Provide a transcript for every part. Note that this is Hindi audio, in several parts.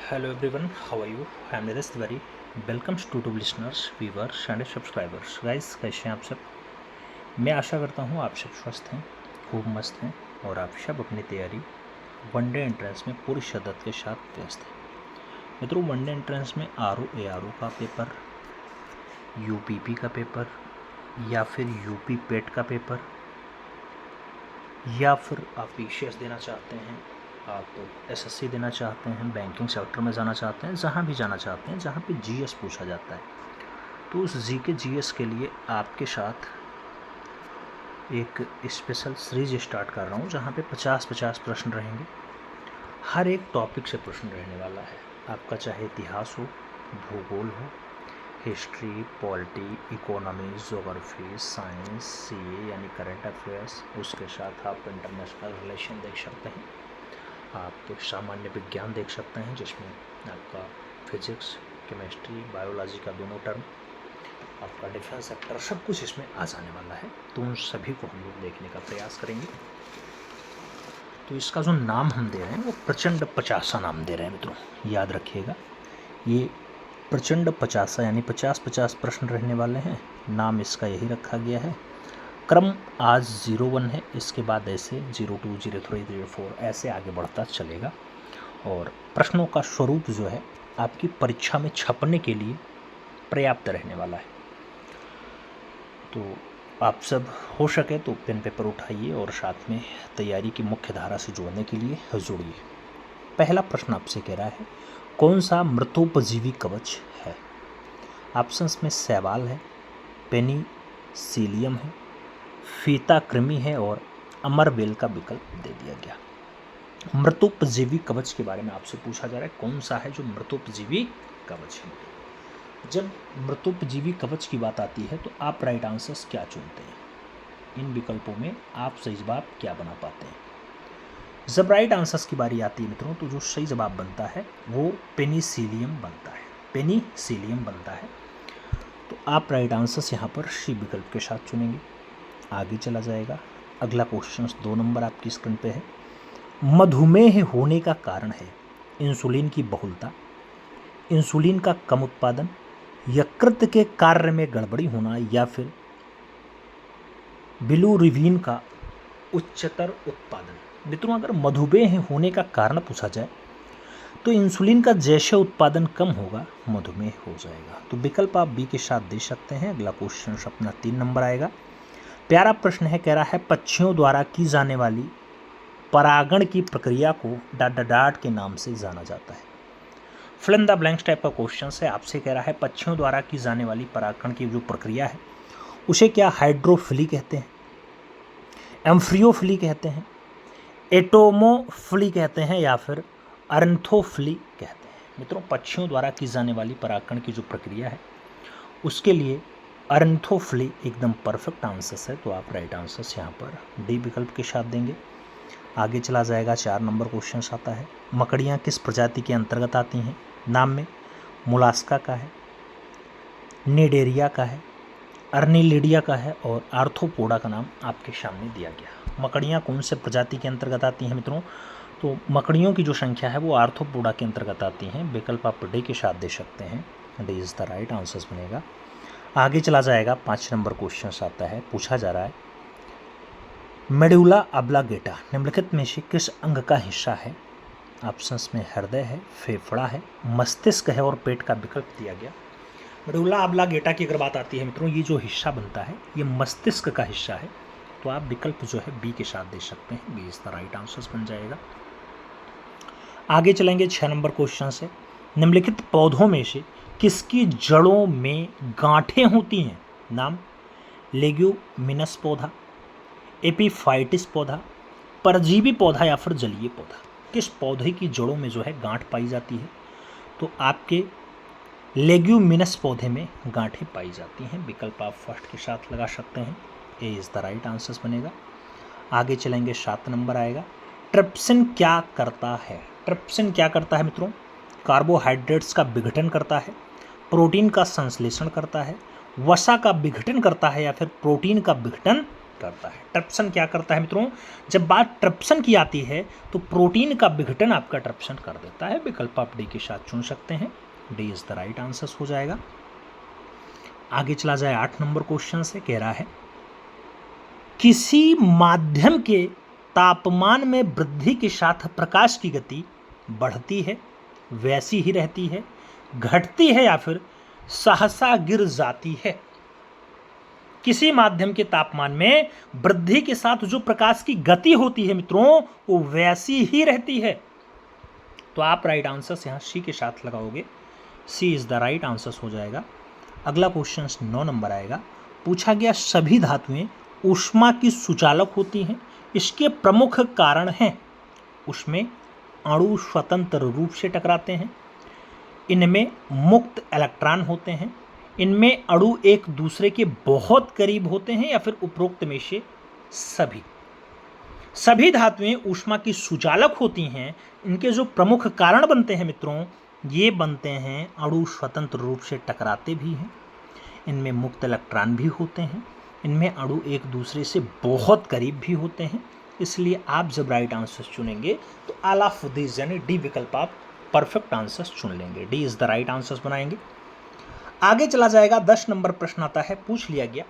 Hello everyone, how are you? I am Nilesh Tiwari. Welcomes to YouTube listeners, viewers and subscribers. Guys कैसे हैं आप सब? मैं आशा करता हूँ आप सब स्वस्थ हैं, खूब मस्त हैं और आप सब अपनी तैयारी वनडे एंट्रेंस में पूरी शिद्दत के साथ व्यस्त हैं. मित्रों, वनडे एंट्रेंस में RO का पेपर, UPP का पेपर या फिर UP पेट का पेपर या फिर आप PCS देना चाहते हैं, आप SSC देना चाहते हैं, बैंकिंग सेक्टर में जाना चाहते हैं, जहाँ भी जाना चाहते हैं जहाँ पे GS पूछा जाता है, तो उस GK GS के लिए आपके साथ एक स्पेशल सीरीज स्टार्ट कर रहा हूँ जहाँ पे 50-50 प्रश्न रहेंगे. हर एक टॉपिक से प्रश्न रहने वाला है. आपका चाहे इतिहास हो, भूगोल हो, history, polity, economy, geography, science, CA यानी करंट अफेयर्स, उसके साथ आप इंटरनेशनल रिलेशन देख सकते हैं, आप सामान्य विज्ञान देख सकते हैं जिसमें आपका फिजिक्स, केमिस्ट्री, बायोलॉजी का दोनों टर्म, आपका डिफेंस सेक्टर, सब कुछ इसमें आ जाने वाला है. तो उन सभी को हम लोग देखने का प्रयास करेंगे. तो इसका जो नाम हम दे रहे हैं वो प्रचंड 50 नाम दे रहे हैं. मित्रों याद रखिएगा, ये प्रचंड 50 यानी 50-50 प्रश्न रहने वाले हैं. नाम इसका यही रखा गया है. क्रम आज 01 है, इसके बाद ऐसे 02, 03, 04 ऐसे आगे बढ़ता चलेगा. और प्रश्नों का स्वरूप जो है आपकी परीक्षा में छपने के लिए पर्याप्त रहने वाला है. तो आप सब हो सके तो पेन पेपर उठाइए और साथ में तैयारी की मुख्य धारा से जोड़ने के लिए जुड़िए. पहला प्रश्न आपसे कह रहा है, कौन सा मृतोपजीवी कवच है? ऑप्शंस में शैवाल है, पेनिसिलियम है, फीता कृमि है और अमरबेल का विकल्प दे दिया गया. मृतोपजीवी कवच के बारे में आपसे पूछा जा रहा है, कौन सा है जो मृतोपजीवी कवच है. जब मृतोपजीवी कवच की बात आती है तो आप राइट आंसर्स क्या चुनते हैं? इन विकल्पों में आप सही जवाब क्या बना पाते हैं? जब राइट आंसर्स की बारी आती है मित्रों, तो जो सही जवाब बनता है वो पेनिसिलियम बनता है. पेनिसिलियम बनता है. तो आप राइट आंसर्स यहाँ पर सी विकल्प के साथ चुनेंगे. आगे चला जाएगा. अगला क्वेश्चन 2 नंबर आपकी स्क्रीन पे है. मधुमेह होने का कारण है इंसुलिन की बहुलता, इंसुलिन का कम उत्पादन, यकृत के कार्य में गड़बड़ी होना या फिर बिलिरुबिन का उच्चतर उत्पादन. मित्रों, अगर मधुमेह होने का कारण पूछा जाए तो इंसुलिन का जैसे उत्पादन कम होगा मधुमेह हो जाएगा. तो विकल्प आप बी के साथ दे सकते हैं. अगला क्वेश्चन अपना 3 नंबर आएगा. प्यारा प्रश्न है, कह रहा है पक्षियों द्वारा की जाने वाली परागण की प्रक्रिया को डाट के नाम से जाना जाता है. Fill in the blanks type का क्वेश्चन है. आपसे कह रहा है पक्षियों द्वारा की जाने वाली परागण की जो प्रक्रिया है उसे क्या हाइड्रोफिली कहते हैं, एम्फ्रियोफिली कहते हैं, एटोमोफिली कहते हैं या फिर अरेंथोफिली कहते हैं. मित्रों, पक्षियों द्वारा की जाने वाली परागण की जो प्रक्रिया है उसके लिए अरेंथोफिली एकदम परफेक्ट आंसर है. तो आप राइट आंसर्स यहाँ पर डी विकल्प के साथ देंगे. आगे चला जाएगा. 4 नंबर क्वेश्चन आता है, मकड़ियाँ किस प्रजाति के अंतर्गत आती हैं? नाम में मोलास्का का है, निडेरिया का है, अर्निलिडिया का है और आर्थ्रोपोडा का नाम आपके सामने दिया गया. मकड़ियाँ कौन से प्रजाति के अंतर्गत आती हैं मित्रों? तो मकड़ियों की जो संख्या है वो आर्थ्रोपोडा के अंतर्गत आती हैं. विकल्प आप डी के साथ दे सकते हैं. D is the right answers बनेगा. आगे चला जाएगा. 5 नंबर क्वेश्चन आता है. पूछा जा रहा है, मेडुला ऑब्लांगेटा निम्नलिखित में से किस अंग का हिस्सा है? ऑप्शंस में हृदय है, फेफड़ा है, मस्तिष्क है और पेट का विकल्प दिया गया. मेडुला ऑब्लांगेटा की अगर बात आती है मित्रों, ये जो हिस्सा बनता है ये मस्तिष्क का हिस्सा है. तो आप विकल्प जो है बी के साथ दे सकते हैं. B is the right answers बन जाएगा. आगे चलेंगे. 6 नंबर क्वेश्चन से, निम्नलिखित पौधों में से किसकी जड़ों में गांठें होती हैं? नाम लेग्यूमिनस पौधा, एपीफाइटिस पौधा, परजीवी पौधा या फिर जलीय पौधा. किस पौधे की जड़ों में जो है गांठ पाई जाती है? तो आपके लेग्यूमिनस पौधे में गांठें पाई जाती हैं. विकल्प आप फर्स्ट के साथ लगा सकते हैं. ए इज द राइट आंसर्स बनेगा. आगे चलेंगे. 7 नंबर आएगा. ट्रिप्सिन क्या करता है? ट्रिप्सिन क्या करता है मित्रों? कार्बोहाइड्रेट्स का विघटन करता है, प्रोटीन का संश्लेषण करता है, वसा का विघटन करता है या फिर प्रोटीन का विघटन करता है। ट्रिप्सन क्या करता है मित्रों? जब बात ट्रिप्सन की आती है तो प्रोटीन का विघटन आपका ट्रिप्सन कर देता है। विकल्प आप डी के साथ चुन सकते हैं। D is the right answer हो जाएगा। आगे चला जाए 8 नंबर क्वेश्चन से। कह रहा है किसी माध्यम के तापमान में वृद्धि के साथ प्रकाश की गति बढ़ती है, वैसी ही रहती है, घटती है या फिर सहसा गिर जाती है? किसी माध्यम के तापमान में वृद्धि के साथ जो प्रकाश की गति होती है मित्रों वो वैसी ही रहती है। तो आप राइट आंसर यहां सी के साथ लगाओगे। सी इज द राइट आंसर हो जाएगा। अगला क्वेश्चन 9 नंबर आएगा। पूछा गया सभी धातुएं ऊष्मा की सुचालक होती हैं, इसके प्रमुख कारण हैं। उसमें अणु स्वतंत्र रूप से टकराते हैं, इनमें मुक्त इलेक्ट्रॉन होते हैं, इनमें अणु एक दूसरे के बहुत करीब होते हैं या फिर उपरोक्त में से सभी। सभी धातुएं ऊष्मा की सुचालक होती हैं। इनके जो प्रमुख कारण बनते हैं मित्रों ये बनते हैं अणु स्वतंत्र रूप से टकराते भी हैं, इनमें मुक्त इलेक्ट्रॉन भी होते हैं, इनमें अणु एक दूसरे से बहुत करीब भी होते हैं। इसलिए आप जब राइट आंसर चुनेंगे तो ऑल ऑफ दिस यानी डी विकल्प आप परफेक्ट आंसर चुन लेंगे। D is the right answer बनाएंगे। आगे चला जाएगा 10 नंबर प्रश्न आता है। पूछ लिया गया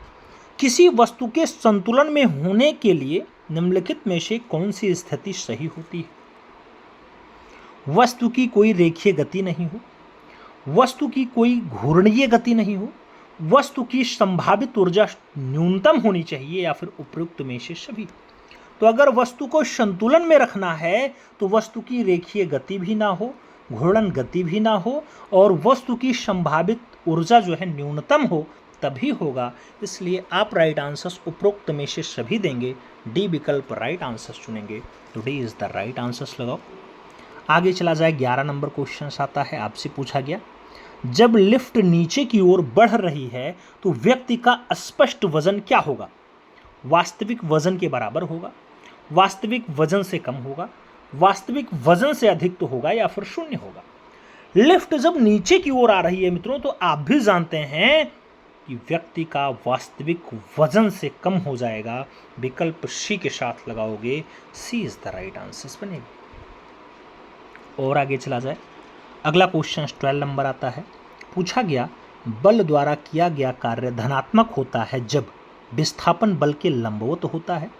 किसी वस्तु के संतुलन में होने के लिए निम्नलिखित में से कौन सी स्थिति सही होती है? वस्तु की कोई रेखीय गति नहीं हो, वस्तु की कोई घूर्णीय गति नहीं हो, वस्तु की संभावित ऊर्जा न्यूनतम होनी चाहिए या फिर उपयुक्त में से सभी। तो अगर वस्तु को संतुलन में रखना है तो वस्तु की रेखीय गति भी ना हो, घूर्णन गति भी ना हो और वस्तु की संभावित ऊर्जा जो है न्यूनतम हो तभी होगा। इसलिए आप राइट आंसर उपरोक्त में से सभी देंगे। डी विकल्प राइट आंसर चुनेंगे। तो D is the right answer लगाओ। आगे चला जाए 11 नंबर क्वेश्चन आता है। आपसे पूछा गया जब लिफ्ट नीचे की ओर बढ़ रही है तो व्यक्ति का स्पष्ट वजन क्या होगा? वास्तविक वजन के बराबर होगा, वास्तविक वजन से कम होगा, वास्तविक वजन से अधिक तो होगा या फिर शून्य होगा? लिफ्ट जब नीचे की ओर आ रही है मित्रों तो आप भी जानते हैं कि व्यक्ति का वास्तविक वजन से कम हो जाएगा। विकल्प सी के साथ लगाओगे। सी इज द राइट आंसर बनेगी। और आगे चला जाए। अगला क्वेश्चन 12 नंबर आता है। पूछा गया बल द्वारा किया गया कार्य धनात्मक होता है जब विस्थापन बल के लंबवत होता है,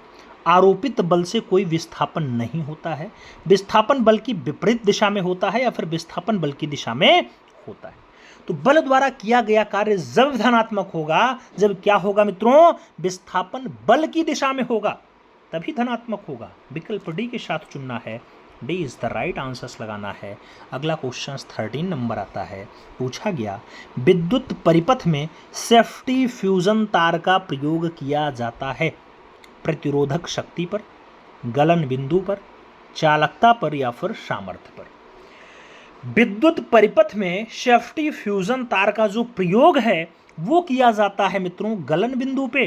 आरोपित बल से कोई विस्थापन नहीं होता है, विस्थापन बल की विपरीत दिशा में होता है या फिर विस्थापन बल की दिशा में होता है। तो बल द्वारा किया गया कार्य जब धनात्मक होगा जब क्या होगा मित्रों? विस्थापन बल की दिशा में होगा तभी धनात्मक होगा। विकल्प डी के साथ चुनना है। D is the right answer लगाना है। अगला क्वेश्चन 13 नंबर आता है। पूछा गया विद्युत परिपथ में सेफ्टी फ्यूजन तार का प्रयोग किया जाता है प्रतिरोधक शक्ति पर, गलन बिंदु पर, चालकता पर या फिर सामर्थ्य पर? विद्युत परिपथ में सेफ्टी फ्यूजन तार का जो प्रयोग है वो किया जाता है मित्रों गलन बिंदु पे।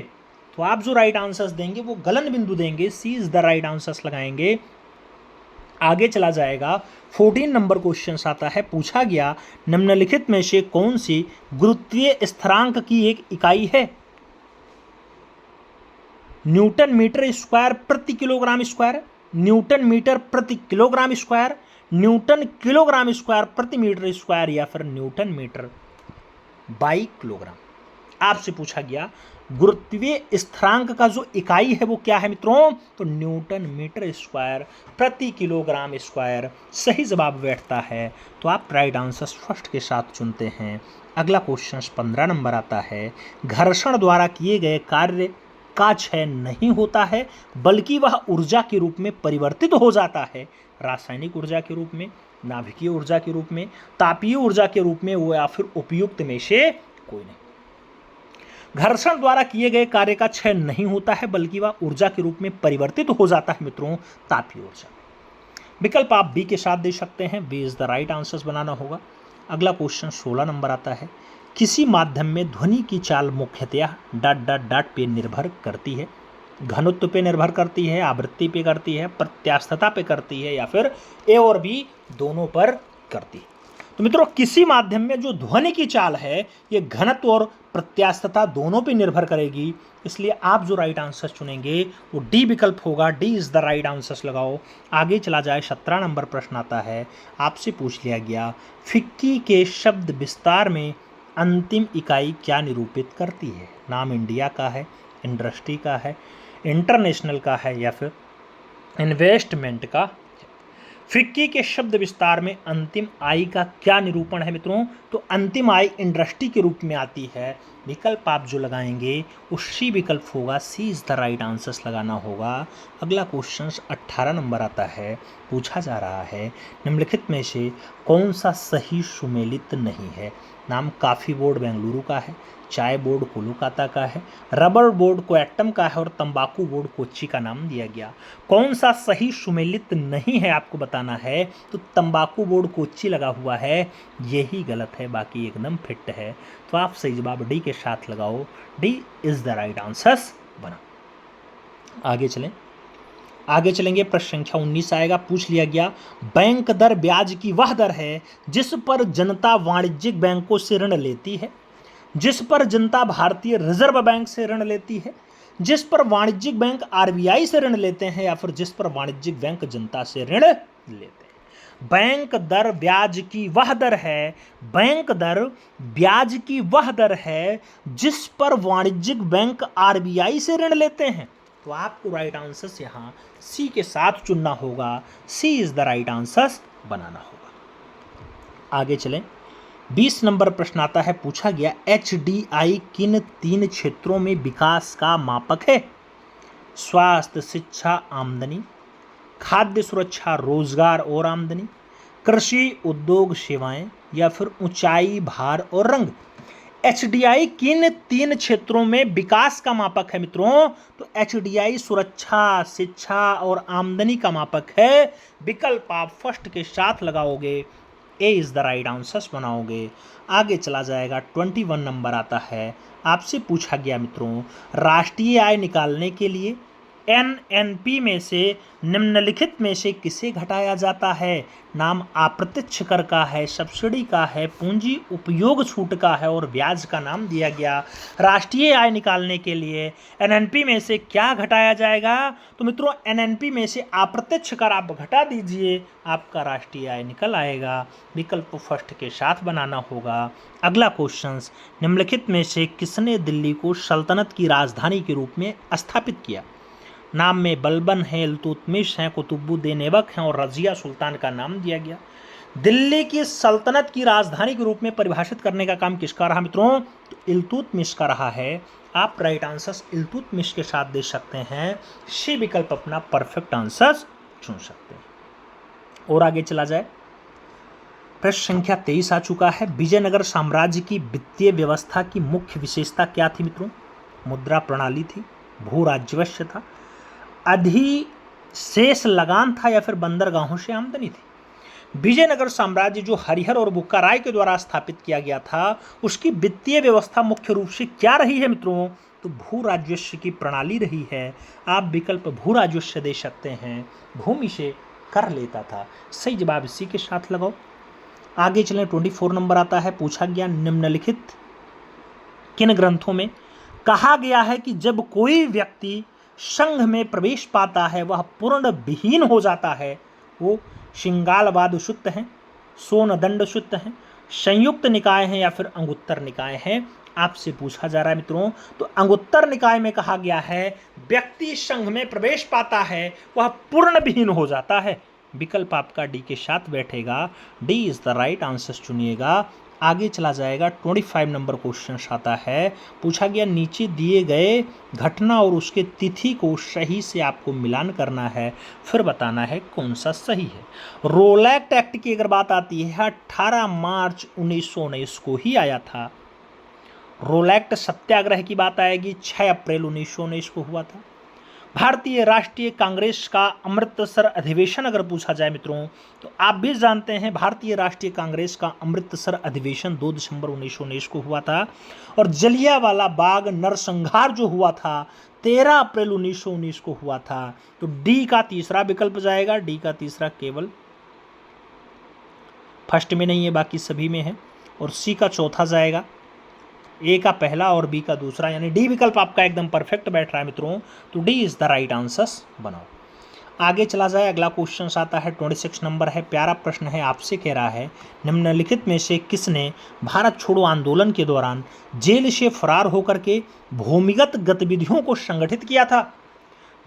तो आप जो राइट आंसर्स देंगे वो गलन बिंदु देंगे। सी इज द राइट आंसर्स लगाएंगे। आगे चला जाएगा 14 नंबर क्वेश्चन आता है। पूछा गया निम्नलिखित में से कौन सी गुरुत्वीय स्थिरांक की एक इकाई है? न्यूटन मीटर स्क्वायर प्रति किलोग्राम स्क्वायर, न्यूटन मीटर प्रति kilogram square, Newton kilogram square प्रति मीटर स्क्वायर या फिर न्यूटन मीटर बाई किलोग्राम? आपसे पूछा गया गुरुत्वीय स्थिरांक का जो इकाई है वो क्या है मित्रों? तो न्यूटन मीटर स्क्वायर प्रति किलोग्राम स्क्वायर सही जवाब बैठता है। तो आप राइट आंसर फर्स्ट के साथ चुनते हैं। अगला क्वेश्चन 15 नंबर आता है। घर्षण द्वारा किए गए कार्य का क्षय नहीं होता है बल्कि वह ऊर्जा के रूप में परिवर्तित हो जाता है। रासायनिक ऊर्जा के रूप में, नाभिकीय ऊर्जा के रूप में, तापीय ऊर्जा के रूप में या फिर उपयुक्त में से कोई नहीं। घर्षण द्वारा किए गए कार्य का क्षय नहीं होता है बल्कि वह ऊर्जा के रूप में परिवर्तित हो जाता है मित्रों तापीय ऊर्जा। विकल्प आप बी के साथ दे सकते हैं। B is the right answer बनाना होगा। अगला क्वेश्चन 16 नंबर आता है। किसी माध्यम में ध्वनि की चाल मुख्यतया ... पे निर्भर करती है? घनत्व पे निर्भर करती है, आवृत्ति पे करती है, प्रत्यास्थता पे करती है या फिर ए और बी दोनों पर करती है? तो मित्रों किसी माध्यम में जो ध्वनि की चाल है ये घनत्व और प्रत्यास्थता दोनों पे निर्भर करेगी, इसलिए आप जो राइट आंसर चुनेंगे वो डी विकल्प होगा। D is the right answer लगाओ। आगे चला जाए, 17 नंबर प्रश्न आता है, आपसे पूछ लिया गया फिक्की के शब्द विस्तार में अंतिम इकाई क्या निरूपित करती है। नाम इंडिया का है, इंडस्ट्री का है, इंटरनेशनल का है या फिर इन्वेस्टमेंट का। फिक्की के शब्द विस्तार में अंतिम आय का क्या निरूपण है मित्रों, तो अंतिम आय इंडस्ट्री के रूप में आती है। विकल्प आप जो लगाएंगे उसी विकल्प होगा, सी इज द राइट आंसर्स लगाना होगा। अगला क्वेश्चन 18 नंबर आता है, पूछा जा रहा है निम्नलिखित में से कौन सा सही सुमेलित नहीं है। नाम कॉफी बोर्ड बेंगलुरु का है, चाय बोर्ड कोलकाता का है, रबर बोर्ड कोएट्टम का है और तंबाकू बोर्ड कोच्चि का नाम दिया गया। कौन सा सही सुमेलित नहीं है आपको बताना है, तो तंबाकू बोर्ड कोच्चि लगा हुआ है, यही गलत है, बाकी एकदम फिट है। तो आप सही जवाब डी के साथ लगाओ, D is the right answers बना। आगे चलेंगे, प्रश्न संख्या 19 आएगा। पूछ लिया गया बैंक दर ब्याज की वह दर है जिस पर जनता वाणिज्यिक बैंकों से ऋण लेती है, जिस पर जनता भारतीय रिजर्व बैंक से ऋण लेती है, जिस पर वाणिज्यिक बैंक आरबीआई से ऋण लेते हैं या फिर जिस पर वाणिज्यिक बैंक जनता से ऋण लेते हैं। बैंक दर ब्याज की वह दर है, बैंक दर ब्याज की वह दर है जिस पर वाणिज्यिक बैंक आरबीआई से ऋण लेते हैं। तो आपको राइट आंसर यहां सी के साथ चुनना होगा, सी इज द राइट आंसर बनाना होगा। आगे चलें, 20 नंबर प्रश्न आता है, पूछा गया एचडीआई किन 3 क्षेत्रों में विकास का मापक है। स्वास्थ्य, शिक्षा, आमदनी, खाद्य सुरक्षा, रोजगार और आमदनी, कृषि, उद्योग, सेवाएं या फिर ऊंचाई, भार और रंग। एचडीआई किन 3 क्षेत्रों में विकास का मापक है मित्रों, तो एचडीआई सुरक्षा, शिक्षा और आमदनी का मापक है। विकल्प आप फर्स्ट के साथ लगाओगे, ए इज द राइट आंसर बनाओगे। आगे चला जाएगा, 21 नंबर आता है, आपसे पूछा गया मित्रों राष्ट्रीय आय निकालने के लिए एनएनपी में से निम्नलिखित में से किसे घटाया जाता है। नाम अप्रत्यक्ष कर का है, सब्सिडी का है, पूंजी उपयोग छूट का है और ब्याज का नाम दिया गया। राष्ट्रीय आय निकालने के लिए एनएनपी में से क्या घटाया जाएगा, तो मित्रों एनएनपी में से अप्रत्यक्ष कर आप घटा दीजिए, आपका राष्ट्रीय आय निकल आएगा। विकल्प फर्स्ट के साथ बनाना होगा। अगला क्वेश्चन, निम्नलिखित में से किसने दिल्ली को सल्तनत की राजधानी के रूप में स्थापित किया। नाम में बलबन है, इल्तुतमिश हैं, कुतुबुद्दीन ऐबक हैं और रजिया सुल्तान का नाम दिया गया। दिल्ली की सल्तनत की राजधानी के रूप में परिभाषित करने का काम किसका रहा मित्रों, तो इल्तुतमिश का रहा है। आप राइट आंसर इल्तुतमिश के साथ दे सकते हैं, सी विकल्प अपना परफेक्ट आंसर चुन सकते हैं। और आगे चला जाए, प्रश्न संख्या 23 आ चुका है। विजयनगर साम्राज्य की वित्तीय व्यवस्था की मुख्य विशेषता क्या थी मित्रों। मुद्रा प्रणाली थी, भू राजस्व था, अधिशेष लगान था या फिर बंदरगाहों से आमदनी थी। विजयनगर साम्राज्य जो हरिहर और बुक्का राय के द्वारा स्थापित किया गया था, उसकी वित्तीय व्यवस्था मुख्य रूप से क्या रही है मित्रों, तो भू राजस्व की प्रणाली रही है। आप विकल्प भू राजस्व दे सकते हैं, भूमि से कर लेता था। सही जवाब इसी के साथ लगाओ। आगे चलें, 24 नंबर आता है, पूछा गया निम्नलिखित किन ग्रंथों में कहा गया है कि जब कोई व्यक्ति संघ में प्रवेश पाता है वह पूर्ण विहीन हो जाता है। वो शिंगालवाद सुत्त हैं, सोनदंड सुत्त हैं, संयुक्त निकाय हैं या फिर अंगुत्तर निकाय हैं। आपसे पूछा जा रहा है मित्रों, तो अंगुत्तर निकाय में कहा गया है व्यक्ति संघ में प्रवेश पाता है वह पूर्ण विहीन हो जाता है। विकल्प आपका डी के साथ बैठेगा, D is the right answer चुनिएगा। आगे चला जाएगा, 25 नंबर क्वेश्चन आता है, पूछा गया नीचे दिए गए घटना और उसके तिथि को सही से आपको मिलान करना है, फिर बताना है कौन सा सही है। रोलैक्ट एक्ट की अगर बात आती है 18 मार्च 1919 को ही आया था। रोलैक्ट सत्याग्रह की बात आएगी, 6 अप्रैल 1919 को हुआ था। भारतीय राष्ट्रीय कांग्रेस का अमृतसर अधिवेशन अगर पूछा जाए मित्रों, तो आप भी जानते हैं भारतीय राष्ट्रीय कांग्रेस का अमृतसर अधिवेशन 2 दिसंबर 1919 को हुआ था। और जलियांवाला बाग नरसंहार जो हुआ था 13 अप्रैल 1919 को हुआ था। तो डी का तीसरा विकल्प जाएगा, डी का तीसरा केवल फर्स्ट में नहीं है, बाकी सभी में है। और सी का चौथा जाएगा, ए का पहला और बी का दूसरा, यानी डी विकल्प आपका एकदम परफेक्ट बैठ रहा है मित्रों। तो D is the right answers बनाओ। आगे चला जाए, अगला क्वेश्चन आता है 26 नंबर है, प्यारा प्रश्न है, आपसे कह रहा है निम्नलिखित में से किसने भारत छोड़ो आंदोलन के दौरान जेल से फरार होकर के भूमिगत गतिविधियों को संगठित किया था?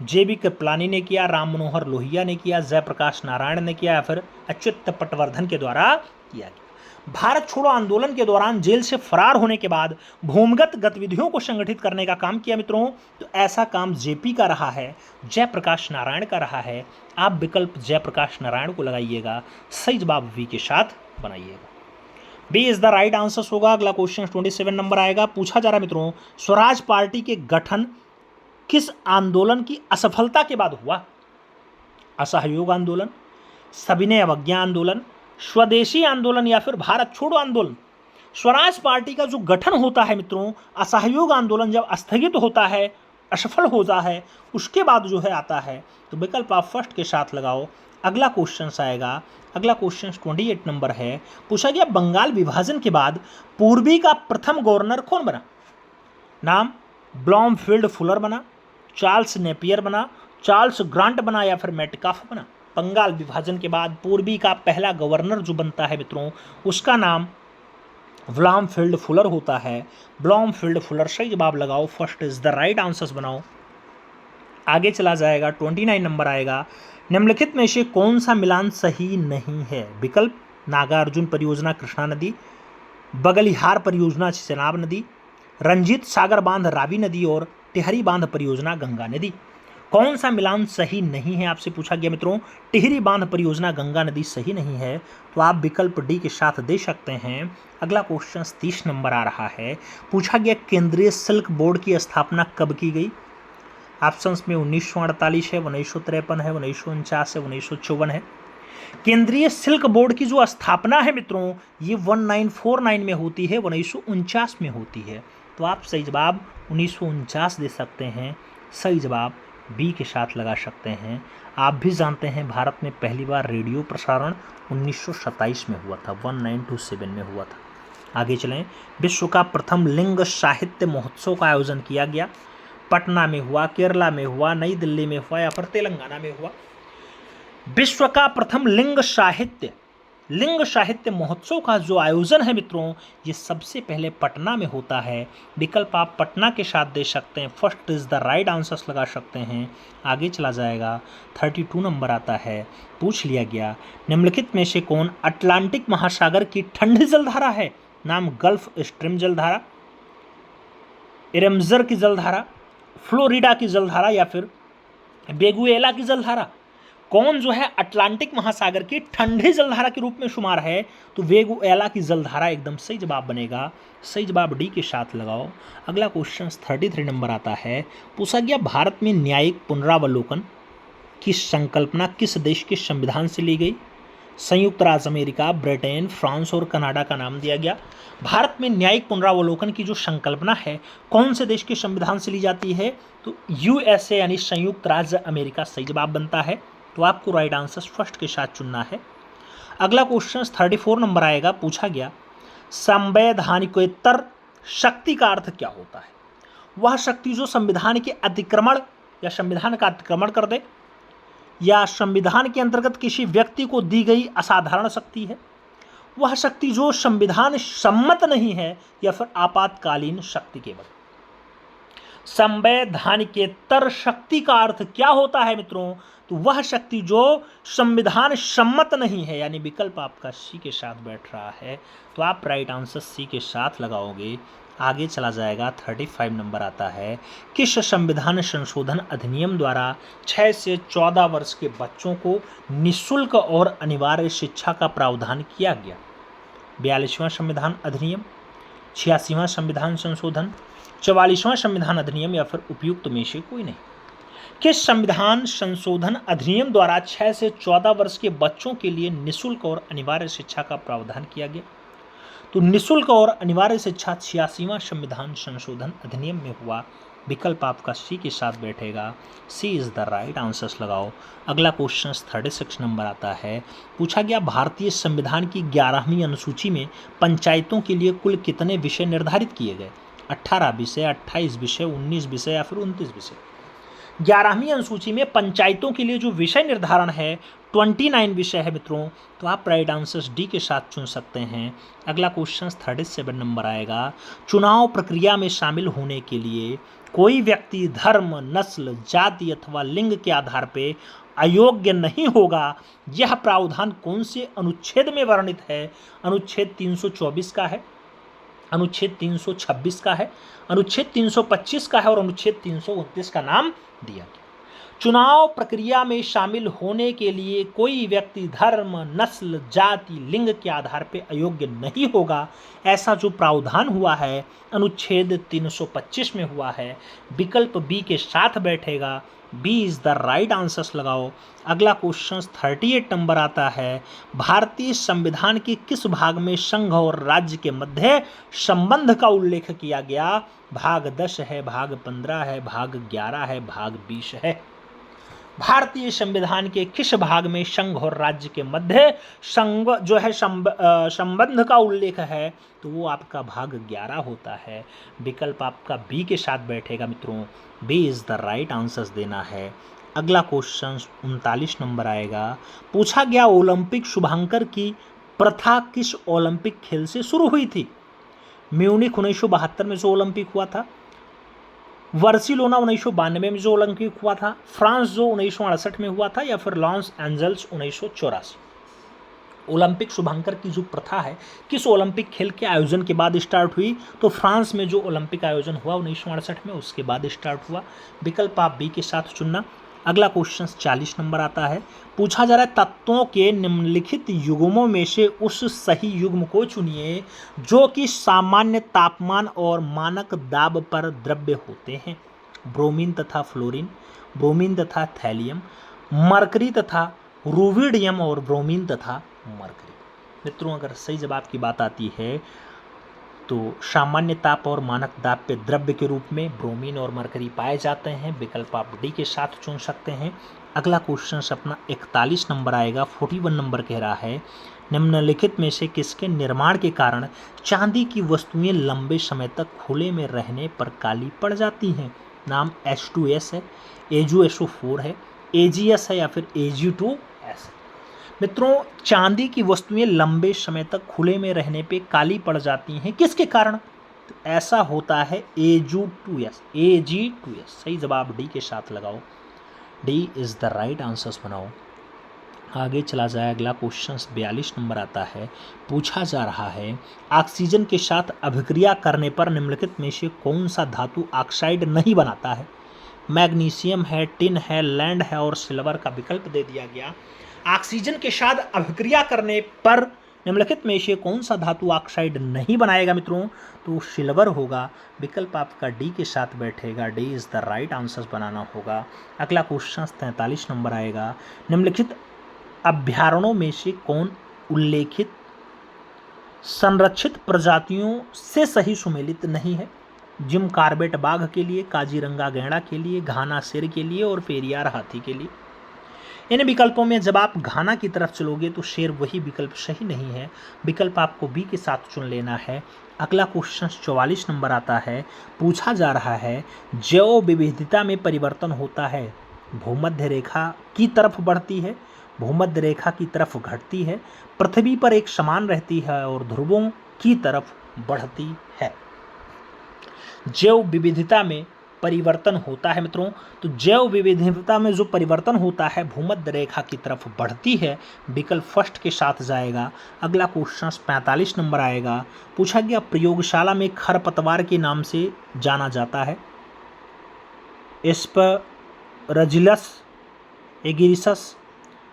जेबी कृपलानी ने किया, राम मनोहर लोहिया ने किया, जयप्रकाश नारायण ने किया, या फिर अच्युत पटवर्धन के द्वारा किया गया? भारत छोड़ो आंदोलन के दौरान जेल से फरार होने के बाद भूमिगत गतिविधियों को संगठित करने का काम किया मित्रों, तो ऐसा काम जेपी का रहा है, जयप्रकाश नारायण का रहा है। आप विकल्प जयप्रकाश नारायण को लगाइएगा, सही जवाब वी के साथ बनाइएगा। B is the right answer होगा। अगला क्वेश्चन 27 नंबर आएगा, पूछा जा रहा है मित्रों, स्वराज पार्टी के गठन किस आंदोलन की असफलता के बाद हुआ? असहयोग आंदोलन, सविनय अवज्ञा आंदोलन, स्वदेशी आंदोलन, या फिर भारत छोड़ो आंदोलन? स्वराज पार्टी का जो गठन होता है मित्रों, असहयोग आंदोलन जब स्थगित होता है, असफल होता है, उसके बाद जो है आता है, तो विकल्प आप फर्स्ट के साथ लगाओ। अगला क्वेश्चन आएगा, अगला क्वेश्चन 28 नंबर है, पूछा गया बंगाल विभाजन के बाद पूर्वी का प्रथम गवर्नर कौन बना? नाम ब्लॉमफील्ड फुलर बना, चार्ल्स नेपियर बना, चार्ल्स ग्रांट बना, या फिर मेटकाफ बना? बंगाल विभाजन के बाद पूर्वी का पहला गवर्नर जो बनता है मित्रों, उसका नाम ब्लॉमफील्ड फुलर होता है। ब्लॉमफील्ड फुलर, सही जवाब लगाओ, first is the right answers बनाओ। आगे चला जाएगा, 29 नंबर आएगा, निम्नलिखित में से कौन सा मिलान सही नहीं है? विकल्प नागार्जुन परियोजना कृष्णा नदी, बगलिहार परियोजना चेनाब नदी, रंजीत सागर बांध रावी नदी, और टिहरी बांध परियोजना गंगा नदी? कौन सा मिलान सही नहीं है आपसे पूछा गया मित्रों। टिहरी बांध परियोजना गंगा नदी सही नहीं है, तो आप विकल्प डी के साथ दे सकते हैं। अगला क्वेश्चन 30 नंबर आ रहा है, पूछा गया केंद्रीय शुल्क बोर्ड की स्थापना कब की गई? ऑप्शंस में 1948 है, 1953 है, 1949 है, 1954 है। केंद्रीय शुल्क बोर्ड की जो स्थापना है मित्रों, ये 1949 में होती है, 1949 में होती है, तो आप सही जवाब 1949 दे सकते हैं, सही जवाब बी के साथ लगा सकते हैं। आप भी जानते हैं भारत में पहली बार रेडियो प्रसारण 1927 में हुआ था, 1927 में हुआ था। आगे चलें, विश्व का प्रथम लिंग साहित्य महोत्सव का आयोजन किया गया, पटना में हुआ, केरला में हुआ, नई दिल्ली में हुआ, या फिर तेलंगाना में हुआ? विश्व का प्रथम लिंग साहित्य महोत्सव का जो आयोजन है मित्रों, ये सबसे पहले पटना में होता है। विकल्प आप पटना के साथ दे सकते हैं, first is the right answers लगा सकते हैं। आगे चला जाएगा, 32 नंबर आता है, पूछ लिया गया निम्नलिखित में से कौन अटलांटिक महासागर की ठंडी जलधारा है? नाम गल्फ स्ट्रीम जलधारा, इरेम्जर की जलधारा, फ्लोरिडा की जलधारा, या फिर वेगुएला की जलधारा? कौन जो है अटलांटिक महासागर की ठंडी जलधारा के रूप में शुमार है? तो वेगुएला की जलधारा एकदम सही जवाब बनेगा, सही जवाब डी के साथ लगाओ। अगला क्वेश्चन 33 नंबर आता है, पूछा गया भारत में न्यायिक पुनरावलोकन की संकल्पना किस देश के संविधान से ली गई? संयुक्त राज्य अमेरिका, ब्रिटेन, फ्रांस और कनाडा का नाम दिया गया। भारत में न्यायिक पुनरावलोकन की जो संकल्पना है कौन से देश के संविधान से ली जाती है? तो यूएसए यानी संयुक्त राज्य अमेरिका सही जवाब बनता है, तो आपको राइट आंसर फर्स्ट के साथ चुनना है। अगला क्वेश्चन 34 नंबर आएगा, पूछा गया संवैधानिकोत्तर शक्ति का अर्थ क्या होता है? वह शक्ति जो संविधान के अतिक्रमण या संविधान का अतिक्रमण कर दे, या संविधान के अंतर्गत किसी व्यक्ति को दी गई असाधारण शक्ति है, वह शक्ति जो संविधान सम्मत नहीं है, या फिर आपातकालीन शक्ति केवल। संवैधानिकेतर शक्ति का अर्थ क्या होता है मित्रों? तो वह शक्ति जो संविधान सम्मत नहीं है, यानी विकल्प आपका सी के साथ बैठ रहा है, तो आप राइट आंसर सी के साथ लगाओगे। आगे चला जाएगा, 35 नंबर आता है, किस संविधान संशोधन अधिनियम द्वारा 6 से 14 वर्ष के बच्चों को निःशुल्क और अनिवार्य शिक्षा का प्रावधान किया गया? 42वां संविधान अधिनियम, 86वां संविधान संशोधन, 44वां संविधान अधिनियम, या फिर उपयुक्त में से कोई नहीं? किस संविधान संशोधन अधिनियम द्वारा 6 से 14 वर्ष के बच्चों के लिए निःशुल्क और अनिवार्य शिक्षा का प्रावधान किया गया? तो निःशुल्क और अनिवार्य शिक्षा 86वां संविधान संशोधन अधिनियम में हुआ, विकल्प आपका सी के साथ बैठेगा, सी इज़ द राइट आंसर्स लगाओ। अगला क्वेश्चन 36 नंबर आता है। पूछा गया भारतीय संविधान की 11वीं अनुसूची में पंचायतों के लिए कुल कितने विषय निर्धारित किए गए? 18 विषय, 28 विषय, 19 विषय या फिर 29 विषय? 11वीं अनुसूची में पंचायतों के लिए जो विषय निर्धारण है 29 विषय है मित्रों, तो आप राइट आंसर्स डी के साथ चुन सकते हैं। अगला क्वेश्चन 37 नंबर आएगा। चुनाव प्रक्रिया में शामिल होने के लिए कोई व्यक्ति धर्म, नस्ल, जाति अथवा लिंग के आधार पर अयोग्य नहीं होगा, यह प्रावधान कौन से अनुच्छेद में वर्णित है? अनुच्छेद 324 का है, अनुच्छेद 326 का है, अनुच्छेद 325 का है और अनुच्छेद 329 का नाम दिया गया। चुनाव प्रक्रिया में शामिल होने के लिए कोई व्यक्ति धर्म, नस्ल, जाति, लिंग के आधार पर अयोग्य नहीं होगा, ऐसा जो प्रावधान हुआ है अनुच्छेद 325 में हुआ है। विकल्प बी के साथ बैठेगा, B is the right answers लगाओ। अगला क्वेश्चन 38 नंबर आता है। भारतीय संविधान के किस भाग में संघ और राज्य के मध्य संबंध का उल्लेख किया गया? भाग 10 है, भाग 15 है, भाग 11 है, भाग 20 है। भारतीय संविधान के किस भाग में संघ और राज्य के मध्य संबंध का उल्लेख है? तो वो आपका भाग 11 होता है। विकल्प आपका बी के साथ बैठेगा मित्रों, B is the right answers देना है। अगला क्वेश्चन 39 नंबर आएगा। पूछा गया ओलंपिक शुभांकर की प्रथा किस ओलंपिक खेल से शुरू हुई थी? म्यूनिख 1972 में जो ओलंपिक हुआ था, बार्सिलोना 1992 में जो ओलंपिक हुआ था, फ्रांस जो 1968 में हुआ था, या फिर लॉस एंजल्स 1984। ओलंपिक शुभांकर की जो प्रथा है किस ओलंपिक खेल के आयोजन के बाद स्टार्ट हुई? तो फ्रांस में जो ओलंपिक आयोजन हुआ 1968 में, उसके बाद स्टार्ट हुआ। विकल्प आप बी के साथ चुनना। अगला क्वेश्चन 40 नंबर आता है। पूछा जा रहा है तत्वों के निम्नलिखित युग्मों में से उस सही युग्म को चुनिए जो कि सामान्य तापमान और मानक दाब पर द्रव्य होते हैं। ब्रोमीन तथा फ्लोरीन, ब्रोमीन तथा थैलियम, मरकरी तथा रूबिडियम और ब्रोमीन तथा मरकरी। मित्रों अगर सही जवाब की बात आती है तो सामान्य ताप और मानक दाब पे द्रव्य के रूप में ब्रोमीन और मरकरी पाए जाते हैं। विकल्प आप डी के साथ चुन सकते हैं। अगला क्वेश्चन अपना 41 नंबर आएगा। 41 नंबर कह रहा है निम्नलिखित में से किसके निर्माण के कारण चांदी की वस्तुएं लंबे समय तक खुले में रहने पर काली पड़ जाती हैं? नाम H2S है, AgSO4 है, AgS है या फिर Ag2S। मित्रों चांदी की वस्तुएं लंबे समय तक खुले में रहने पे काली पड़ जाती हैं, किसके कारण? तो ऐसा होता है Ag2S। सही जवाब डी के साथ लगाओ, D is the right answers बनाओ। आगे चला जाए। अगला क्वेश्चन 42 नंबर आता है। पूछा जा रहा है ऑक्सीजन के साथ अभिक्रिया करने पर निम्नलिखित में से कौन सा धातु ऑक्साइड नहीं बनाता है? मैग्नीशियम है, टिन है, लैंड है और सिल्वर का विकल्प दे दिया गया। ऑक्सीजन के साथ अभिक्रिया करने पर निम्नलिखित में से कौन सा धातु ऑक्साइड नहीं बनाएगा मित्रों? तो सिल्वर होगा। विकल्प आपका डी के साथ बैठेगा, D is the right answers बनाना होगा। अगला क्वेश्चन 43 नंबर आएगा। निम्नलिखित अभ्यारण्यों में से कौन उल्लेखित संरक्षित प्रजातियों से सही सुमेलित नहीं है? जिम कार्बेट बाघ के लिए, काजीरंगा गैंडा के लिए, घाना शेर के लिए और पेरियार हाथी के लिए। इन विकल्पों में जब आप घाना की तरफ चलोगे तो शेर वही विकल्प सही नहीं है। विकल्प आपको बी के साथ चुन लेना है। अगला क्वेश्चन 44 नंबर आता है। पूछा जा रहा है जैव विविधता में परिवर्तन होता है, भूमध्य रेखा की तरफ बढ़ती है, भूमध्य रेखा की तरफ घटती है, पृथ्वी पर एक समान रहती है और ध्रुवों की तरफ बढ़ती है। जैव विविधता में परिवर्तन होता है मित्रों, तो जैव विविधता में जो परिवर्तन होता है भूमध्य रेखा की तरफ बढ़ती है। विकल्प फर्स्ट के साथ जाएगा। अगला क्वेश्चन 45 नंबर आएगा। पूछा गया प्रयोगशाला में खरपतवार के नाम से जाना जाता है एस्परजिलस, एगिरिसस,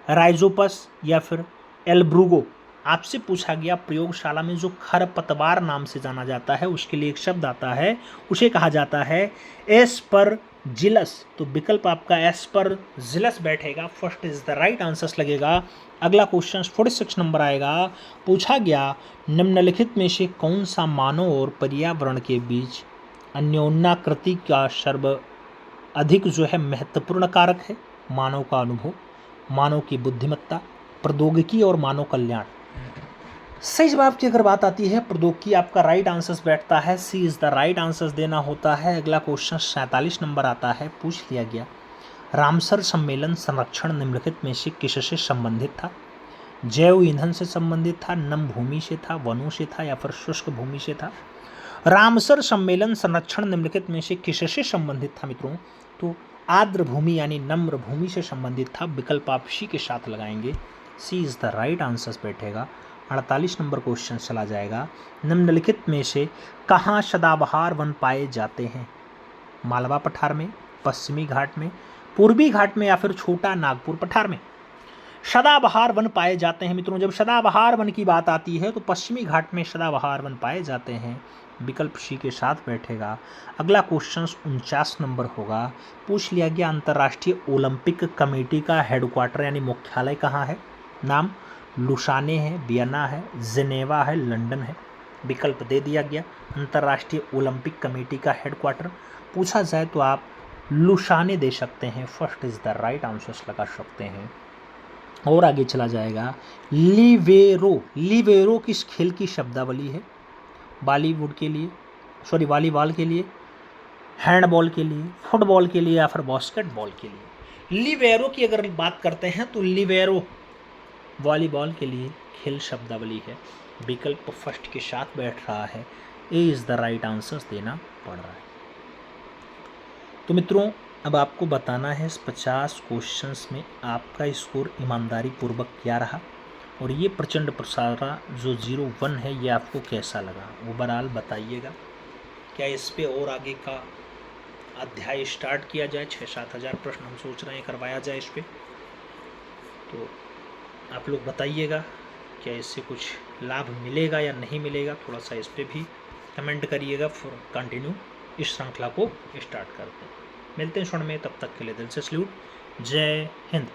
राइजोपस या फिर एल्ब्रुगो। आपसे पूछा गया प्रयोगशाला में जो खरपतवार नाम से जाना जाता है उसके लिए एक शब्द आता है, उसे कहा जाता है एस्परजिलस। तो विकल्प आपका एस्परजिलस बैठेगा, first is the right answers लगेगा। अगला क्वेश्चन 46 नंबर आएगा। पूछा गया निम्नलिखित में से कौन सा मानव और पर्यावरण के बीच अन्योन्याकृति का सर्व अधिक जो है महत्वपूर्ण कारक है? मानव का अनुभव, मानव की बुद्धिमत्ता, प्रौद्योगिकी और मानव कल्याण। सही जवाब की अगर बात आती है प्रौद्योगिकी आपका राइट आंसर्स बैठता है, सी इज द राइट आंसर्स देना होता है। अगला क्वेश्चन 47 नंबर आता है, पूछ लिया गया रामसर सम्मेलन संरक्षण निम्नलिखित में से किससे संबंधित था? जैव ईंधन से संबंधित था, नम भूमि से था, वनों से था या फिर शुष्क भूमि से था? रामसर सम्मेलन संरक्षण निम्नलिखित में से किससे संबंधित था मित्रों? तो आर्द्र भूमि यानी नम्र भूमि से संबंधित था। विकल्प आप सी के साथ लगाएंगे, सी इज द राइट आंसर बैठेगा। 48 नंबर क्वेश्चन चला जाएगा, निम्नलिखित में से कहाँ सदाबहार वन पाए जाते हैं? मालवा पठार में, पश्चिमी घाट में, पूर्वी घाट में या फिर छोटा नागपुर पठार में? सदाबहार वन पाए जाते हैं मित्रों। जब सदाबहार वन की बात आती है तो पश्चिमी घाट में सदाबहार वन पाए जाते हैं। विकल्प सी के साथ बैठेगा। अगला क्वेश्चन 49 नंबर होगा, पूछ लिया गया अंतर्राष्ट्रीय ओलंपिक कमेटी का हेडक्वार्टर यानी मुख्यालय कहाँ है? नाम लुसाने है, वियना है, जिनेवा है, लंदन है? विकल्प दे दिया गया। अंतर्राष्ट्रीय ओलंपिक कमेटी का हेडक्वार्टर पूछा जाए तो आप लुसाने दे सकते हैं, first is the right answer लगा सकते हैं। और आगे चला जाएगा, लिवेरो, लिवेरो किस खेल की शब्दावली है? बॉलीवुड के लिए, सॉरी वॉलीबॉल के लिए, हैंडबॉल के लिए, फुटबॉल के लिए या फिर बास्केटबॉल के लिए? लिवेरो की अगर बात करते हैं तो लिवेरो वॉलीबॉल के लिए खेल शब्दावली है। विकल्प फर्स्ट के साथ बैठ रहा है, ए इज द राइट आंसर देना पड़ रहा है। तो मित्रों अब आपको बताना है इस 50 क्वेश्चंस में आपका स्कोर ईमानदारी पूर्वक क्या रहा और ये प्रचंड प्रसारा जो 01 है ये आपको कैसा लगा, ओवरऑल बताइएगा। क्या इस पे और आगे का अध्याय स्टार्ट किया जाए? 6-7 हज़ार प्रश्न हम सोच रहे हैं करवाया जाए इस पे, तो आप लोग बताइएगा क्या इससे कुछ लाभ मिलेगा या नहीं मिलेगा, थोड़ा सा इस पर भी कमेंट करिएगा। फिर कंटिन्यू इस श्रृंखला को स्टार्ट करते हैं। मिलते हैं क्षण में, तब तक के लिए दिल से सल्यूट। जय हिंद।